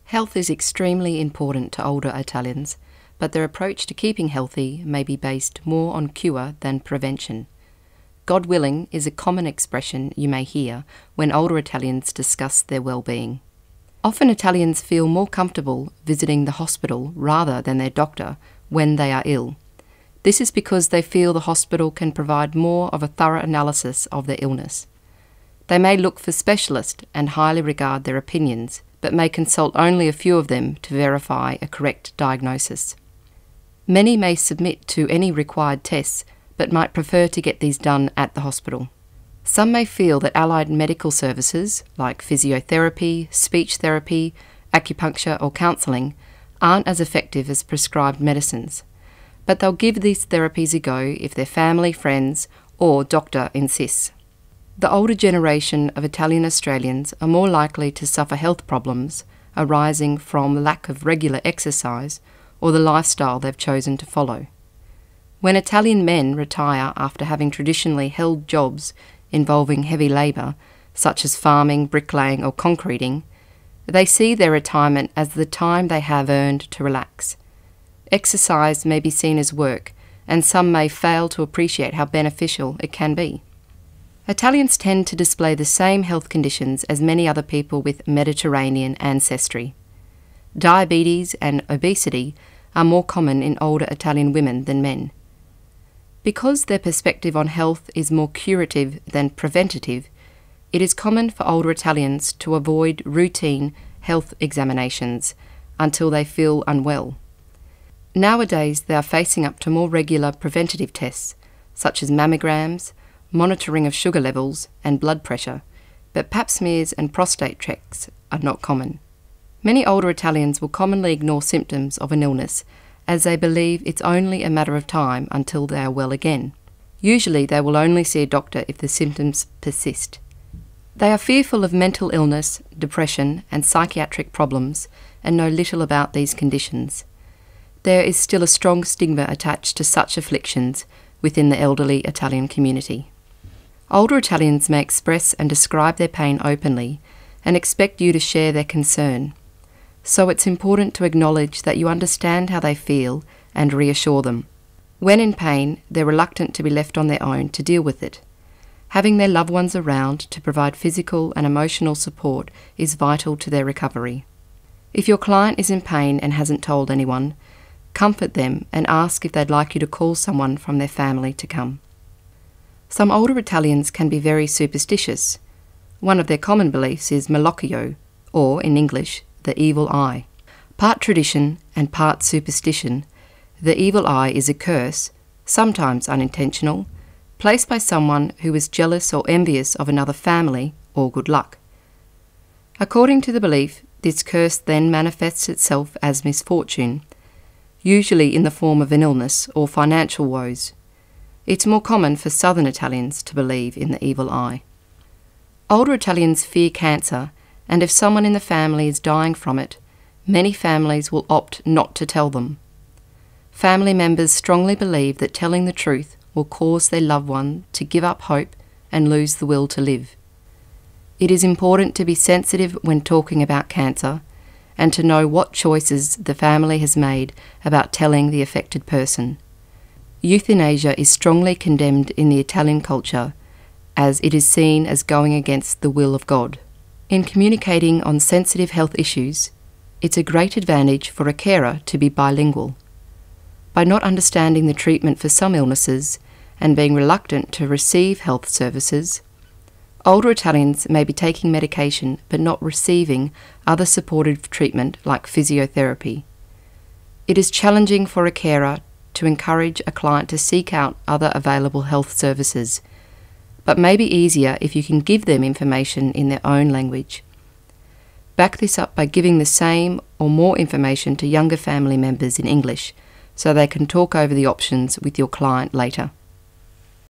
Health is extremely important to older Italians, but their approach to keeping healthy may be based more on cure than prevention. God willing is a common expression you may hear when older Italians discuss their well-being. Often Italians feel more comfortable visiting the hospital rather than their doctor when they are ill. This is because they feel the hospital can provide more of a thorough analysis of their illness. They may look for specialists and highly regard their opinions, but may consult only a few of them to verify a correct diagnosis. Many may submit to any required tests, but might prefer to get these done at the hospital. Some may feel that allied medical services, like physiotherapy, speech therapy, acupuncture or counselling, aren't as effective as prescribed medicines, but they'll give these therapies a go if their family, friends or doctor insists. The older generation of Italian Australians are more likely to suffer health problems arising from lack of regular exercise or the lifestyle they've chosen to follow. When Italian men retire after having traditionally held jobs involving heavy labour, such as farming, bricklaying or concreting, they see their retirement as the time they have earned to relax. Exercise may be seen as work, and some may fail to appreciate how beneficial it can be. Italians tend to display the same health conditions as many other people with Mediterranean ancestry. Diabetes and obesity are more common in older Italian women than men. Because their perspective on health is more curative than preventative, it is common for older Italians to avoid routine health examinations until they feel unwell. Nowadays they are facing up to more regular preventative tests, such as mammograms, monitoring of sugar levels and blood pressure, but pap smears and prostate checks are not common. Many older Italians will commonly ignore symptoms of an illness as they believe it's only a matter of time until they are well again. Usually they will only see a doctor if the symptoms persist. They are fearful of mental illness, depression and psychiatric problems and know little about these conditions. There is still a strong stigma attached to such afflictions within the elderly Italian community. Older Italians may express and describe their pain openly and expect you to share their concern. So it's important to acknowledge that you understand how they feel and reassure them. When in pain, they're reluctant to be left on their own to deal with it. Having their loved ones around to provide physical and emotional support is vital to their recovery. If your client is in pain and hasn't told anyone, comfort them and ask if they'd like you to call someone from their family to come. Some older Italians can be very superstitious. One of their common beliefs is malocchio, or in English, the evil eye. Part tradition and part superstition, the evil eye is a curse, sometimes unintentional, placed by someone who is jealous or envious of another family or good luck. According to the belief, this curse then manifests itself as misfortune, usually in the form of an illness or financial woes. It's more common for southern Italians to believe in the evil eye. Older Italians fear cancer, and if someone in the family is dying from it, many families will opt not to tell them. Family members strongly believe that telling the truth will cause their loved one to give up hope and lose the will to live. It is important to be sensitive when talking about cancer and to know what choices the family has made about telling the affected person. Euthanasia is strongly condemned in the Italian culture as it is seen as going against the will of God. In communicating on sensitive health issues, it's a great advantage for a carer to be bilingual. By not understanding the treatment for some illnesses and being reluctant to receive health services, older Italians may be taking medication but not receiving other supportive treatment like physiotherapy. It is challenging for a carer to encourage a client to seek out other available health services, but may be easier if you can give them information in their own language. Back this up by giving the same or more information to younger family members in English so they can talk over the options with your client later.